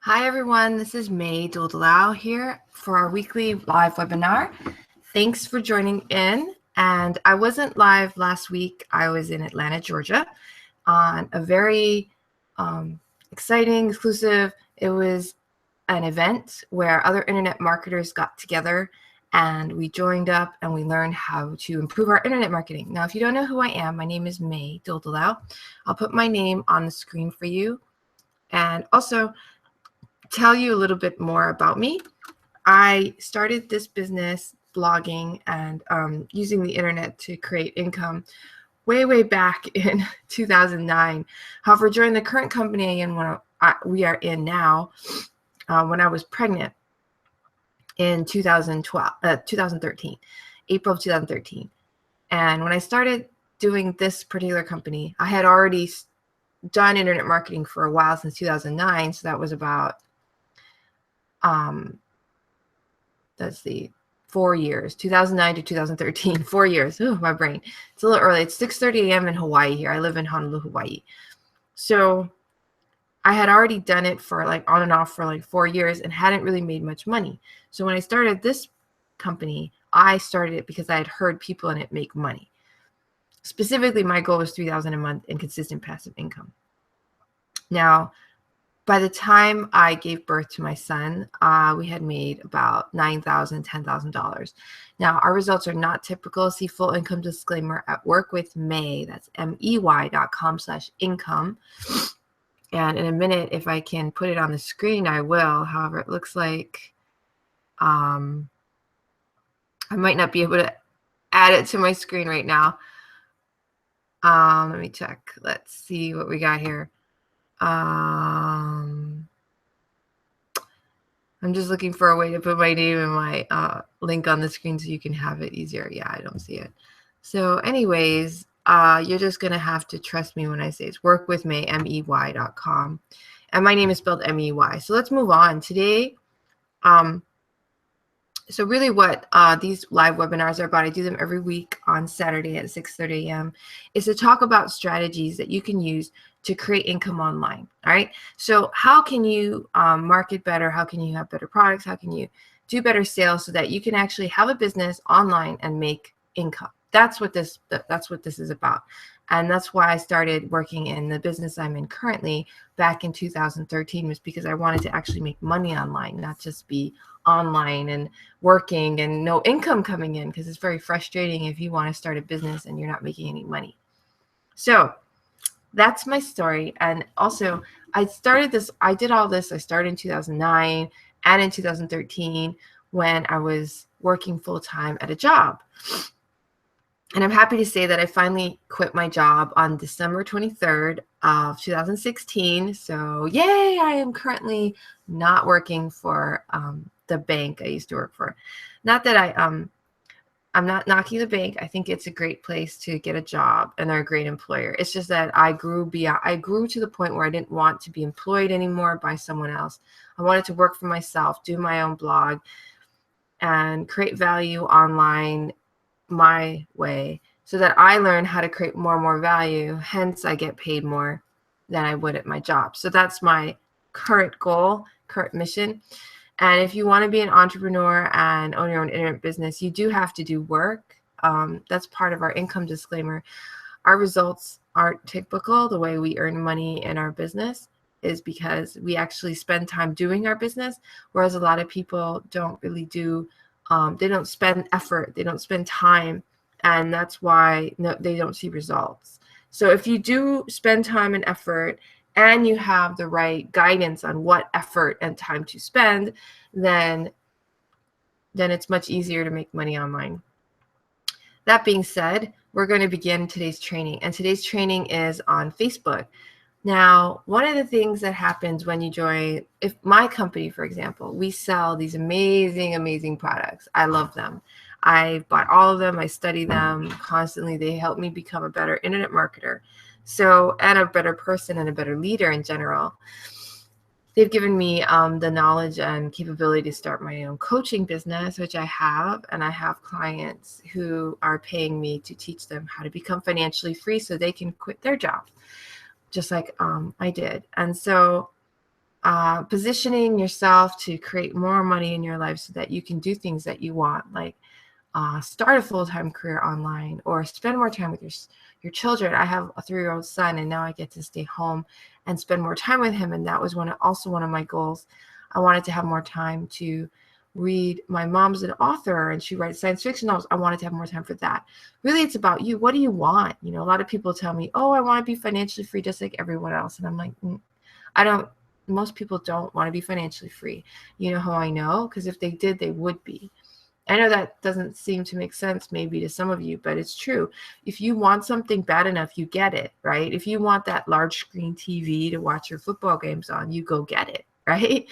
Hi everyone, this is May Doldalau here for our weekly live webinar. Thanks for joining in. And I wasn't live last week. I was in Atlanta, Georgia on a very exciting, exclusive, it was an event where other internet marketers got together and we joined up and we learned how to improve our internet marketing. Now, if you don't know who I am, my name is May Doldalau. I'll put my name on the screen for you. And also, tell you a little bit more about me. I started this business blogging and using the internet to create income way back in 2009. However, during the current company we are in now, when I was pregnant in 2013, April of 2013. And when I started doing this particular company, I had already done internet marketing for a while since 2009. So that was about let's see, 4 years, 2009 to 2013, 4 years. Oh, my brain. It's a little early. It's 6:30 a.m. in Hawaii here. I live in Honolulu, Hawaii. So I had already done it for on and off for 4 years and hadn't really made much money. So when I started this company, I started it because I had heard people in it make money. Specifically, my goal was $3,000 a month in consistent passive income. Now, by the time I gave birth to my son, we had made about $9,000, $10,000. Now, our results are not typical. See full income disclaimer at Work with May. That's mey.com/income. And in a minute, if I can put it on the screen, I will. However, it looks like I might not be able to add it to my screen right now. Let me check. Let's see what we got here. I'm just looking for a way to put my name and my link on the screen so you can have it easier. Yeah, I don't see it. So anyways, you're just going to have to trust me when I say it's workwithmay, mey.com. And my name is spelled M-E-Y. So let's move on. Today, so really what these live webinars are about, I do them every week on Saturday at 6:30 a.m., is to talk about strategies that you can use to create income online. All right. So how can you market better? How can you have better products? How can you do better sales so that you can actually have a business online and make income? That's what this is about. And that's why I started working in the business I'm in currently back in 2013, was because I wanted to actually make money online, not just be online and working and no income coming in, because it's very frustrating if you want to start a business and you're not making any money. So that's my story. And also I did all this. I started in 2009 and in 2013 when I was working full-time at a job. And I'm happy to say that I finally quit my job on December 23rd of 2016. So yay, I am currently not working for the bank I used to work for. Not that I'm not knocking the bank. I think it's a great place to get a job and they're a great employer. It's just that I grew to the point where I didn't want to be employed anymore by someone else. I wanted to work for myself, do my own blog, and create value online my way so that I learn how to create more and more value. Hence, I get paid more than I would at my job. So that's my current goal, current mission. And if you want to be an entrepreneur and own your own internet business, you do have to do work. That's part of our income disclaimer. Our results aren't typical. The way we earn money in our business is because we actually spend time doing our business, whereas a lot of people don't really do. They don't spend effort. They don't spend time. And that's why they don't see results. So if you do spend time and effort and you have the right guidance on what effort and time to spend, then it's much easier to make money online. That being said, we're going to begin today's training. And today's training is on Facebook. Now, one of the things that happens when you join, if my company, for example, we sell these amazing products. I love them. I bought all of them. I study them constantly. They help me become a better internet marketer. So, and a better person and a better leader in general. They've given me the knowledge and capability to start my own coaching business, which I have. And I have clients who are paying me to teach them how to become financially free so they can quit their job, just like I did. And so positioning yourself to create more money in your life so that you can do things that you want, like start a full-time career online or spend more time with your children. I have a 3-year-old son, and now I get to stay home and spend more time with him. And that was also one of my goals. I wanted to have more time to read. My mom's an author and she writes science fiction novels. I wanted to have more time for that. Really, it's about you. What do you want? You know, a lot of people tell me, oh, I want to be financially free just like everyone else. And I'm like, I don't. Most people don't want to be financially free. You know how I know? Because if they did, they would be. I know that doesn't seem to make sense maybe to some of you, but it's true. If you want something bad enough, you get it, right? If you want that large screen TV to watch your football games on, you go get it, right?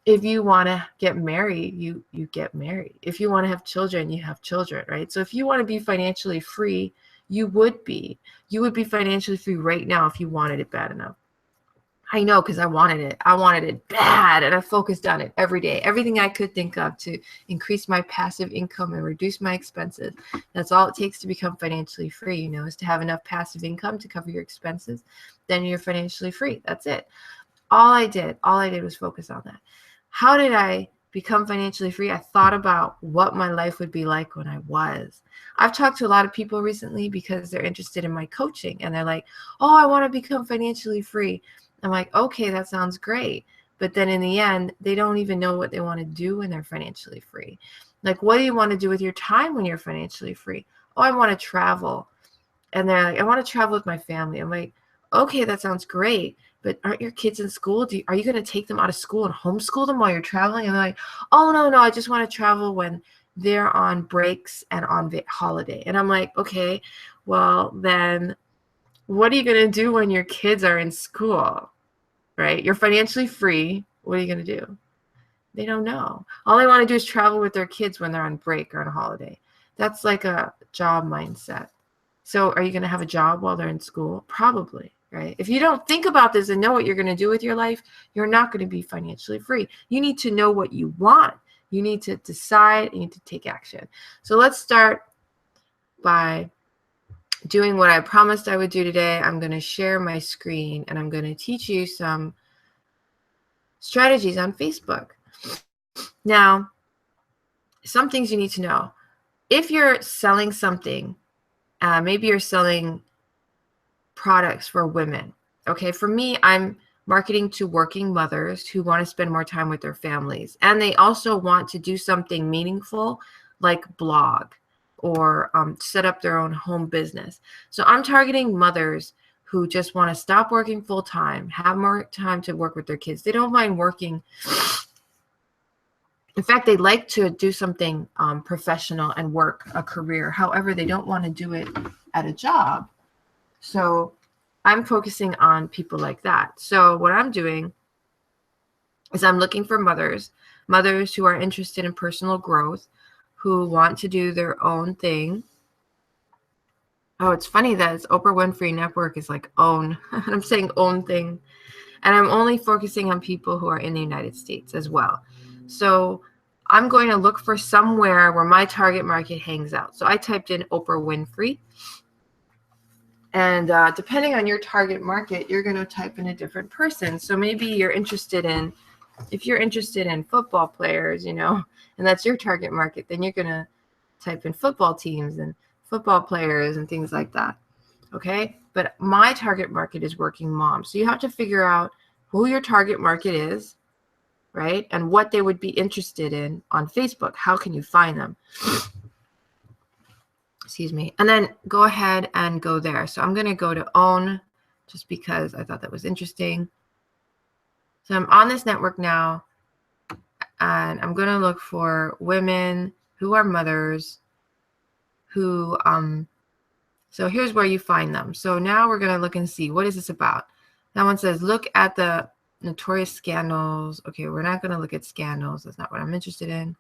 If you want to get married, you get married. If you want to have children, you have children, right? So if you want to be financially free, you would be. You would be financially free right now if you wanted it bad enough. I know, because I wanted it. I wanted it bad, and I focused on it every day. Everything I could think of to increase my passive income and reduce my expenses. That's all it takes to become financially free, you know, is to have enough passive income to cover your expenses. Then you're financially free. That's it. All I did was focus on that. How did I become financially free? I thought about what my life would be like when I was. I've talked to a lot of people recently because they're interested in my coaching, and they're like, oh, I want to become financially free. I'm like, okay, that sounds great. But then in the end, they don't even know what they want to do when they're financially free. Like, what do you want to do with your time when you're financially free? Oh, I want to travel. And they're like, I want to travel with my family. I'm like, okay, that sounds great. But aren't your kids in school? Are you going to take them out of school and homeschool them while you're traveling? And they're like, oh, no, I just want to travel when they're on breaks and on holiday. And I'm like, okay, well, then what are you going to do when your kids are in school, right? You're financially free. What are you going to do? They don't know. All they want to do is travel with their kids when they're on break or on a holiday. That's like a job mindset. So are you going to have a job while they're in school? Probably, right? If you don't think about this and know what you're going to do with your life, you're not going to be financially free. You need to know what you want. You need to decide. You need to take action. So let's start by doing what I promised I would do today. I'm going to share my screen and I'm going to teach you some strategies on Facebook. Now, some things you need to know. If you're selling something, maybe you're selling products for women. Okay, for me, I'm marketing to working mothers who want to spend more time with their families. And they also want to do something meaningful like blog or set up their own home business. So I'm targeting mothers who just want to stop working full time, have more time to work with their kids. They don't mind working. In fact, they like to do something professional and work a career. However, they don't want to do it at a job. So I'm focusing on people like that. So what I'm doing is I'm looking for mothers who are interested in personal growth, who want to do their own thing. Oh, it's funny that it's Oprah Winfrey Network is like own. I'm saying own thing. And I'm only focusing on people who are in the United States as well. So I'm going to look for somewhere where my target market hangs out. So I typed in Oprah Winfrey. And depending on your target market, you're going to type in a different person. So maybe you're interested in, if you're interested in football players, you know, and that's your target market, then you're going to type in football teams and football players and things like that. Okay. But my target market is working moms. So you have to figure out who your target market is, right? And what they would be interested in on Facebook. How can you find them? Excuse me. And then go ahead and go there. So I'm going to go to own just because I thought that was interesting. So I'm on this network now, and I'm going to look for women who are mothers who, so here's where you find them. So now we're going to look and see, what is this about? That one says, look at the notorious scandals. Okay, we're not going to look at scandals. That's not what I'm interested in.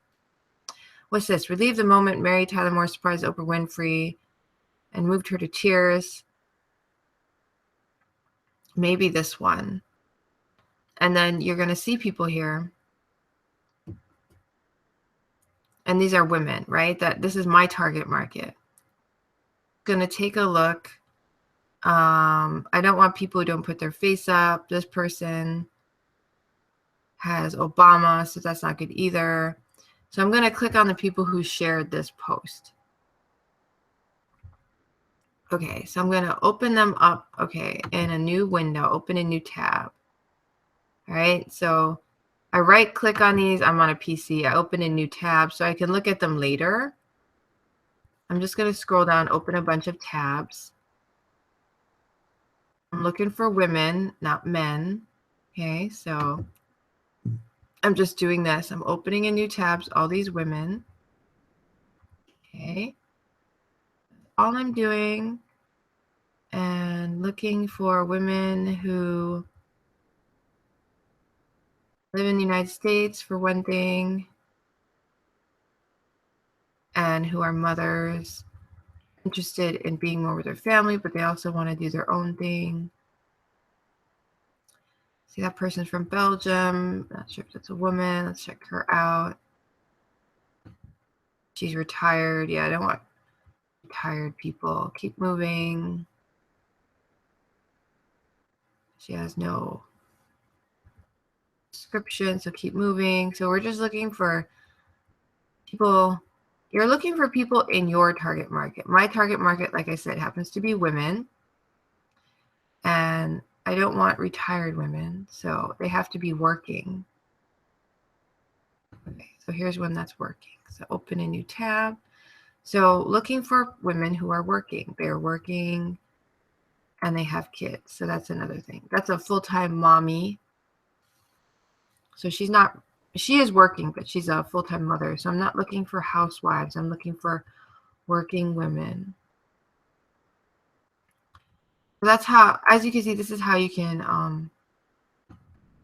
What's this? Relieve the moment Mary Tyler Moore surprised Oprah Winfrey and moved her to tears. Maybe this one. And then you're going to see people here. And these are women, right? This is my target market. Going to take a look. I don't want people who don't put their face up. This person. has Obama, so that's not good either. So I'm going to click on the people who shared this post. Okay, so I'm going to open them up, okay, in a new window, open a new tab. All right, so I right click on these. I'm on a PC. I open a new tab so I can look at them later. I'm just going to scroll down, open a bunch of tabs. I'm looking for women, not men. Okay, so I'm just doing this. I'm opening a new tabs, all these women. Okay, all I'm doing, and looking for women who live in the United States for one thing, and who are mothers, interested in being more with their family, but they also want to do their own thing. See, that person's from Belgium. Not sure if that's a woman. Let's check her out. She's retired. Yeah, I don't want retired people. Keep moving. She has no description, so keep moving. So we're just looking for people. You're looking for people in your target market. My target market, like I said, happens to be women. And I don't want retired women, so they have to be working. Okay, so here's one that's working. So open a new tab. So looking for women who are working. They're working and they have kids. So that's another thing. That's a full-time mommy. So she is working, but she's a full-time mother. So I'm not looking for housewives. I'm looking for working women. So that's how, as you can see, this is how you can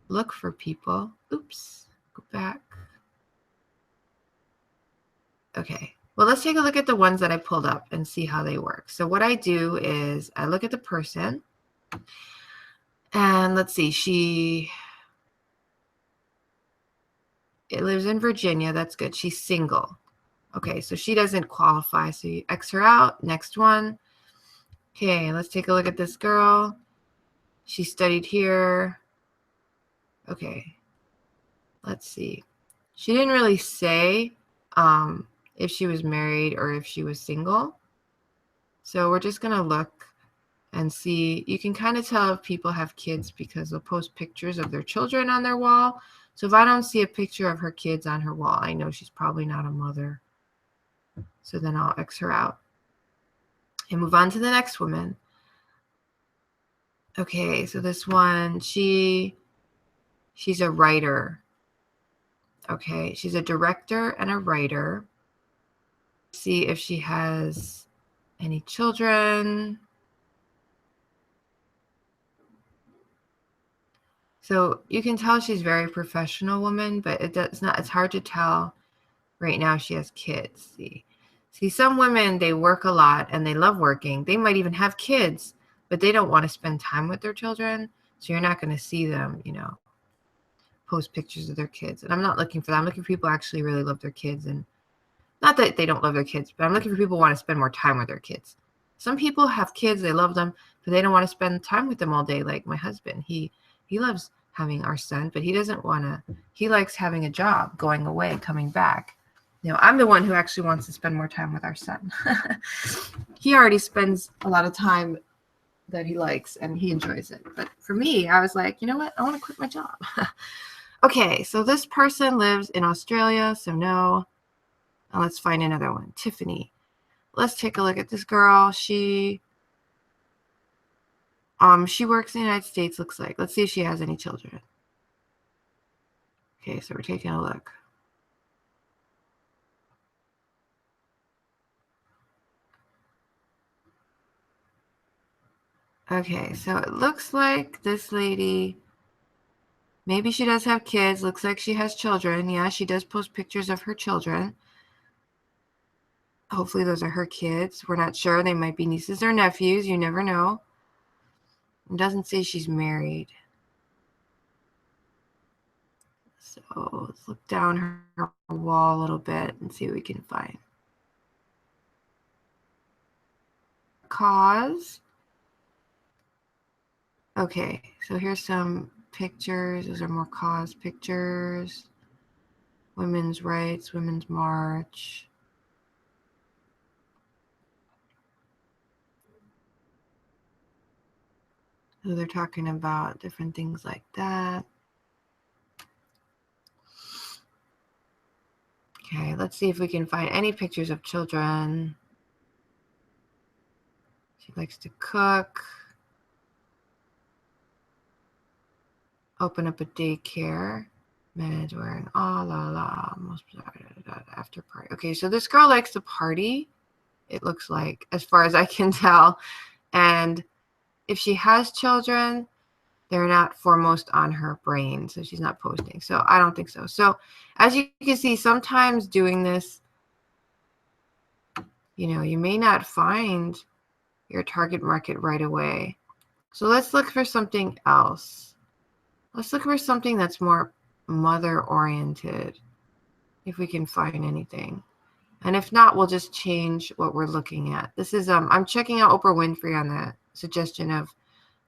look for people. Oops, go back. Okay, well, let's take a look at the ones that I pulled up and see how they work. So what I do is I look at the person, and let's see, it lives in Virginia. That's good. She's single. Okay, so she doesn't qualify. So you X her out. Next one. Okay, let's take a look at this girl. She studied here. Okay, let's see. She didn't really say if she was married or if she was single. So we're just going to look and see. You can kind of tell if people have kids because they'll post pictures of their children on their wall. So if I don't see a picture of her kids on her wall, I know she's probably not a mother. So then I'll X her out and move on to the next woman. Okay, so this one, she's a writer. Okay, she's a director and a writer. See if she has any children. So you can tell she's a very professional woman, but it's hard to tell right now she has kids. See, some women, they work a lot and they love working. They might even have kids, but they don't want to spend time with their children. So you're not going to see them, post pictures of their kids. And I'm not looking for that. I'm looking for people who actually really love their kids. And not that they don't love their kids, but I'm looking for people who want to spend more time with their kids. Some people have kids, they love them, but they don't want to spend time with them all day. Like my husband, he loves having our son, but he likes having a job, going away, coming back. I'm the one who actually wants to spend more time with our son. He already spends a lot of time that he likes and he enjoys it. But for me, I was like, you know what? I want to quit my job. Okay, so this person lives in Australia, so no. Now let's find another one. Tiffany. Let's take a look at this girl. She works in the United States, looks like. Let's see if she has any children. Okay, so we're taking a look. Okay, so it looks like this lady, maybe she does have kids. Looks like she has children. Yeah, she does post pictures of her children. Hopefully those are her kids. We're not sure. They might be nieces or nephews. You never know. It doesn't say she's married. So let's look down her wall a little bit and see what we can find. Cause. Okay, so here's some pictures. Those are more cause pictures. Women's rights, Women's March. So they're talking about different things like that. Okay, let's see if we can find any pictures of children. She likes to cook. Open up a daycare. Man's wearing la la. Most after party. Okay, so this girl likes to party. It looks like, as far as I can tell. And if she has children, they're not foremost on her brain, so she's not posting. So I don't think so. So as you can see, sometimes doing this, you may not find your target market right away. So let's look for something else. Let's look for something that's more mother oriented, if we can find anything. And if not, we'll just change what we're looking at. This is, I'm checking out Oprah Winfrey on the suggestion of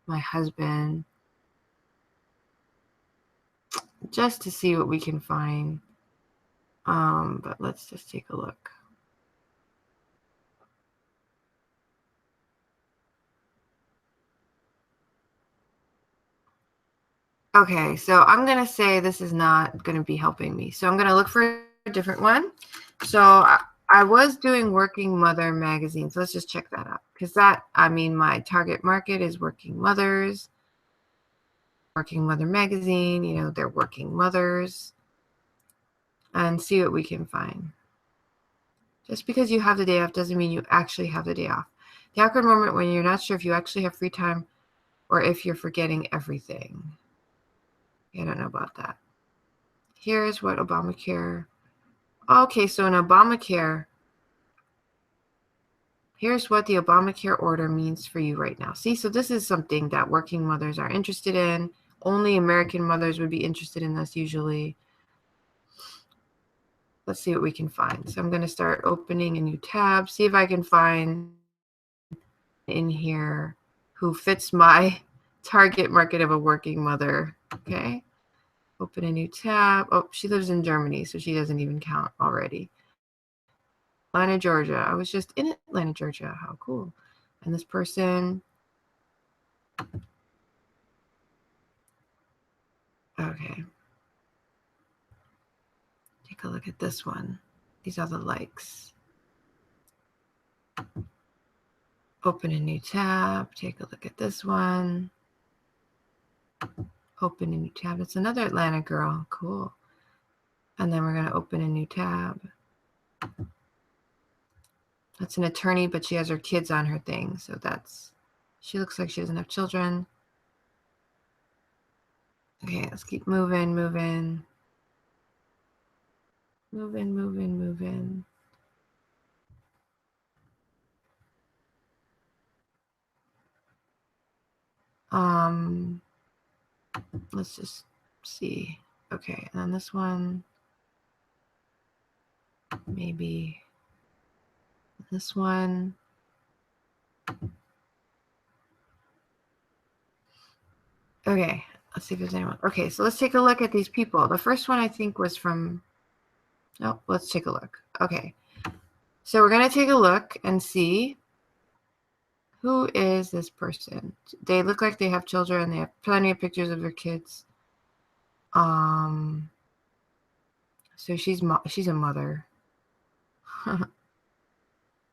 my husband, just to see what we can find. But let's just take a look. Okay, so I'm going to say this is not going to be helping me. So I'm going to look for a different one. So I was doing Working Mother magazine. So let's just check that out. Because my target market is working mothers. Working Mother magazine, they're working mothers. And see what we can find. Just because you have the day off doesn't mean you actually have the day off. The awkward moment when you're not sure if you actually have free time or if you're forgetting everything. I don't know about that. Here's what Obamacare. Okay, so in Obamacare, here's what the Obamacare order means for you right now. See, so this is something that working mothers are interested in. Only American mothers would be interested in this usually. Let's see what we can find. So I'm going to start opening a new tab, see if I can find in here who fits my target market of a working mother. Okay. Open a new tab. Oh, she lives in Germany, so she doesn't even count already. Atlanta, Georgia. I was just in Atlanta, Georgia. How cool. And this person. Okay. Take a look at this one. These are the likes. Open a new tab. Take a look at this one. Open a new tab. It's another Atlanta girl. Cool. And then we're going to open a new tab. That's an attorney, but she has her kids on her thing. So she looks like she doesn't have children. Okay, let's keep moving. Let's just see. Okay, and then this one, maybe this one. Okay, let's see if there's anyone. Okay, so let's take a look at these people. The first one I think was from, let's take a look. Okay, so we're going to take a look and see who is this person. They look like they have children. They have plenty of pictures of their kids. So she's a mother.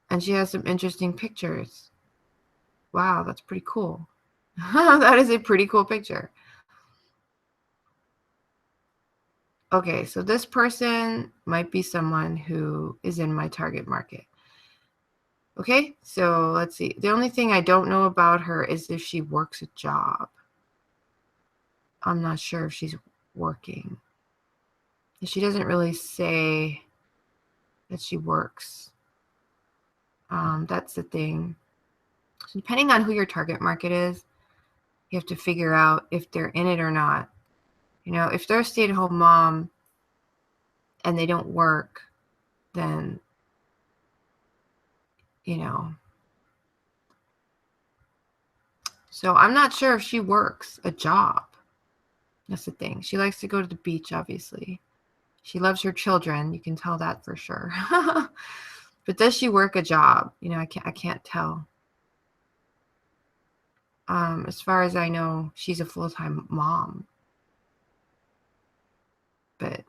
And she has some interesting pictures. Wow, that's pretty cool. That is a pretty cool picture. Okay, so this person might be someone who is in my target market. Okay, so let's see. The only thing I don't know about her is if she works a job. I'm not sure if she's working. She doesn't really say that she works. That's the thing. So depending on who your target market is, you have to figure out if they're in it or not. If they're a stay-at-home mom and they don't work, then, So I'm not sure if she works a job. That's the thing. She likes to go to the beach, obviously. She loves her children. You can tell that for sure. But does she work a job? You know, I can't tell. As far as I know, she's a full-time mom. But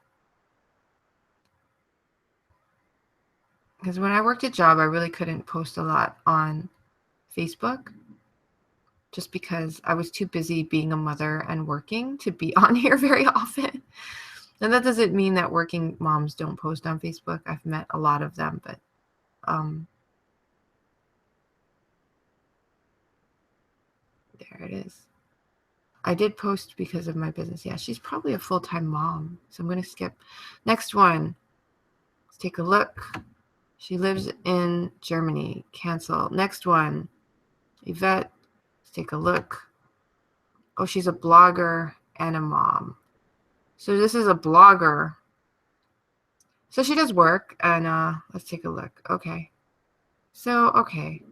because when I worked a job, I really couldn't post a lot on Facebook, just because I was too busy being a mother and working to be on here very often. And that doesn't mean that working moms don't post on Facebook. I've met a lot of them, but there it is. I did post because of my business. Yeah, she's probably a full-time mom. So I'm going to skip. Next one. Let's take a look. She lives in Germany. Cancel. Next one. Yvette. Let's take a look. Oh, she's a blogger and a mom. So this is a blogger. So she does work, and let's take a look. Okay. So, okay.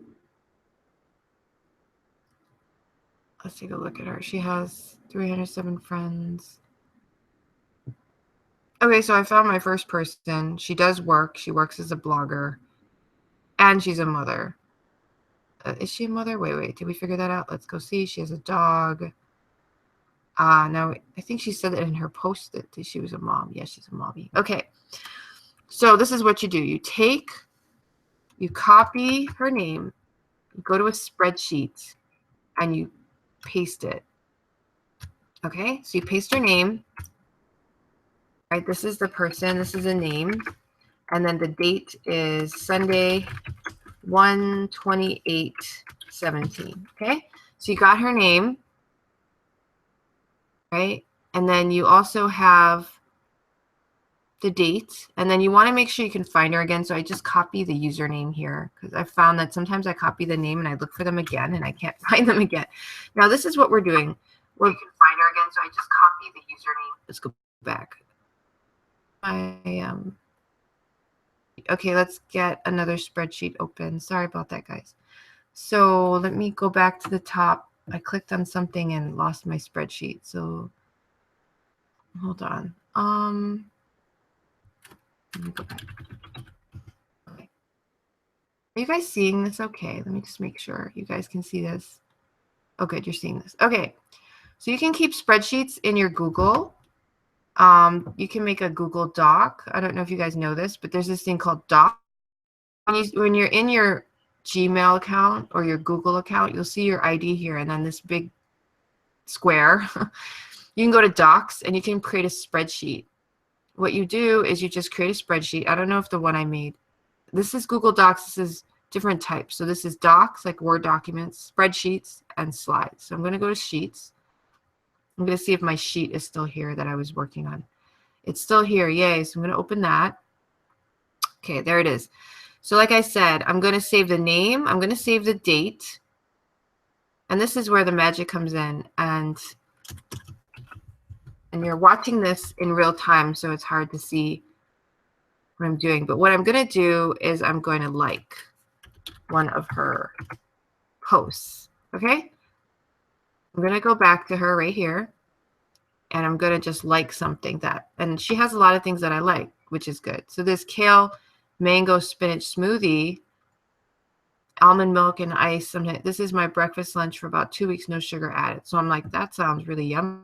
Let's take a look at her. She has 307 friends. Okay, so I found my first person. She does work. She works as a blogger, and she's a mother. Is she a mother? Wait. Did we figure that out? Let's go see. She has a dog. No, I think she said it in her post that she was a mom. Yes, she's a mommy. Okay. So this is what you do. You copy her name, you go to a spreadsheet, and you paste it. Okay, so you paste her name. Right, this is the person, this is a name, and then the date is Sunday, 1/28/17. Okay, so you got her name, right? And then you also have the date, and then you want to make sure you can find her again. So I just copy the username here, because I found that sometimes I copy the name and I look for them again and I can't find them again. Now this is what we're doing. You can find her again, so I just copy the username. Let's go back. Okay, let's get another spreadsheet open. Sorry about that, guys. So let me go back to the top. I clicked on something and lost my spreadsheet. So hold on. Let me go back. Okay. Are you guys seeing this? Okay, let me just make sure you guys can see this. Oh, good, you're seeing this. Okay, so you can keep spreadsheets in your Google. You can make a Google Doc. I don't know if you guys know this, but there's this thing called Doc. When you're in your Gmail account or your Google account, you'll see your ID here, and then this big square. You can go to Docs, and you can create a spreadsheet. What you do is you just create a spreadsheet. I don't know if the one I made. This is Google Docs. This is different types. So this is Docs, like Word documents, spreadsheets, and slides. So I'm going to go to Sheets. I'm going to see if my sheet is still here that I was working on. It's still here. Yay. So I'm going to open that. Okay, there it is. So like I said, I'm going to save the name. I'm going to save the date. And this is where the magic comes in. And you're watching this in real time, so it's hard to see what I'm doing. But what I'm going to do is I'm going to like one of her posts. Okay? I'm going to go back to her right here, and I'm going to just like something and she has a lot of things that I like, which is good. So this kale mango spinach smoothie, almond milk and ice. This is my breakfast lunch for about 2 weeks, no sugar added. So I'm like, that sounds really yummy.